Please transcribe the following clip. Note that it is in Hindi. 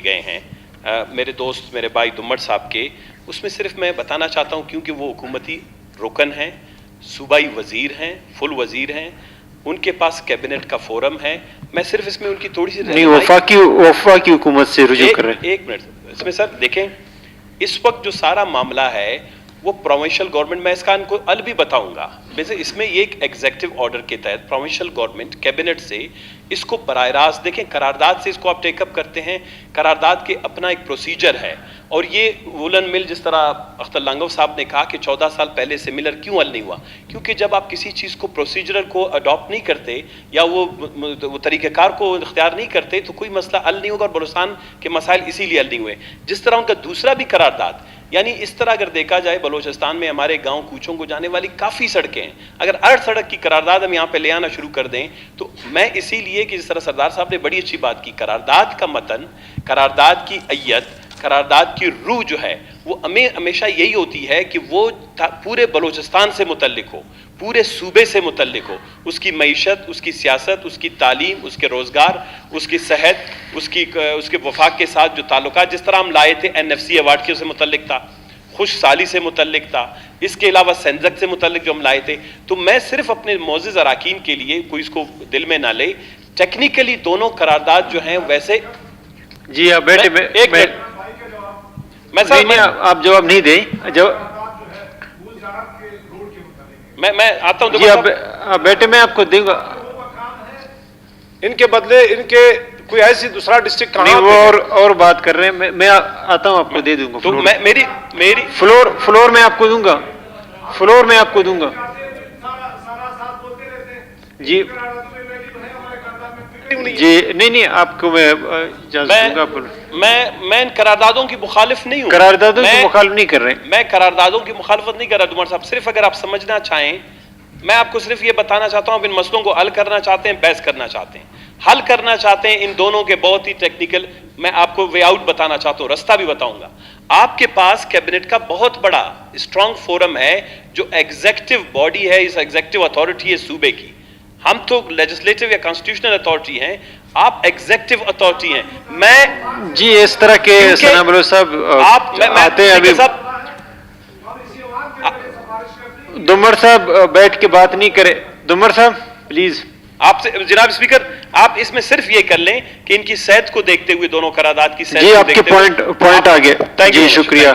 गए हैं मेरे दोस्त मेरे भाई दुम्मड़ साहब के, उसमें सिर्फ मैं बताना चाहता हूं क्योंकि वो हुकूमती रुकन हैं, सूबाई वजीर हैं, फुल वजीर हैं, उनके पास कैबिनेट का फोरम है। मैं सिर्फ इसमें उनकी थोड़ी सी नहीं, वफाकी हुकूमत से रुजू कर रहे हैं। एक मिनट इसमें सर देखें, इस वक्त जो सारा मामला है वो प्रोविंशियल गवर्नमेंट, मैं इसका इनको अल भी बताऊंगा, वैसे इसमें ये एक एग्जीक्यूटिव ऑर्डर के तहत प्रोविंशियल गवर्नमेंट कैबिनेट से इसको बराह रास्त देखें, करारदाद से इसको आप टेकअप करते हैं, करारदाद के अपना एक प्रोसीजर है। और ये वुलन मिल जिस तरह अख्तर लांगव साहब ने कहा कि 14 साल पहले सिमिलर क्यों हल नहीं हुआ, क्योंकि जब आप किसी चीज़ को प्रोसीजर को अडॉप्ट नहीं करते या वो तरीक़ेकार को इख्तियार नहीं करते तो कोई मसला हल नहीं होगा, और बलूचिस्तान के मसाइल इसीलिए हल नहीं हुए। जिस तरह उनका दूसरा भी करारदाद, यानी इस तरह अगर देखा जाए बलूचिस्तान में हमारे गांव कूचों को जाने वाली काफ़ी सड़कें हैं, अगर हर सड़क की करारदाद हम यहाँ पे ले आना शुरू कर दें तो मैं इसीलिए कि जिस तरह सरदार साहब ने बड़ी अच्छी बात की, करारदाद का मतन, करारदाद की अय्यत, करारदाद की रूह जो है वो हमेशा यही होती है कि वो पूरे बलूचिस्तान से मुतल्लिक हो, पूरे सूबे से मुतल्लिक हो, उसकी मईशत, उसकी सियासत, उसकी तालीम, उसके रोज़गार, उसकी सेहत, उसके वफाक के साथ जो ताल्लुकात, जिस तरह हम लाए थे NFC अवार्ड के, उससे मुतल्लिक था, खुश साली से मुतल्लिक था, इसके अलावा सेंजक से मुतल्लिक जो हम लाए थे। तो मैं सिर्फ अपने मोअज़्ज़िज़ अराकीन के लिए, कोई इसको दिल में ना ले, टेक्निकली दोनों करारदाद जो हैं वैसे। जी आप बैठे, मैं आप जवाब नहीं दें, मैं आता हूं। जी आप बेटे, मैं आपको दूंगा इनके बदले, इनके कोई ऐसी दूसरा डिस्ट्रिक्ट नहीं, वो और बात कर रहे हैं। मैं आता हूं, आपको दे दूंगा। तो मेरी फ्लोर में आपको दूंगा, फ्लोर में आपको दूंगा। जी जी नहीं, आपको मैं इन करारदादों की मुखालिफ नहीं हूं, करारदादों की मुखालिफ नहीं कर रहे, मैं करारदादों की मुखालफत नहीं कर रहा दुम्मड़ साहब। सिर्फ अगर आप समझना चाहें, मैं आपको सिर्फ ये बताना चाहता हूं, आप इन मसलों को हल करना चाहते हैं, बहस करना चाहते हैं, हल करना चाहते हैं इन दोनों के बहुत ही टेक्निकल, मैं आपको वे आउट बताना चाहता हूं, रास्ता भी बताऊंगा। आपके पास कैबिनेट का बहुत बड़ा स्ट्रॉन्ग फोरम है जो एग्जीक्यूटिव बॉडी है, इस एग्जीक्यूटिव अथॉरिटी है सूबे की। हम तो लेजिस्लेटिव या कॉन्स्टिट्यूशनल अथॉरिटी हैं, आप एग्जीक्यूटिव अथॉरिटी हैं। मैं जी इस तरह के सनाबलो साहब आप आते हैं अभी। दुम्मड़ साहब बैठ के बात नहीं करे, दुम्मड़ साहब प्लीज। आपसे जनाब स्पीकर, आप इसमें सिर्फ ये कर लें कि इनकी सेहत को देखते हुए, दोनों करारदाद की सेहत जी को आपके पॉइंट आ गए। जी शुक्रिया।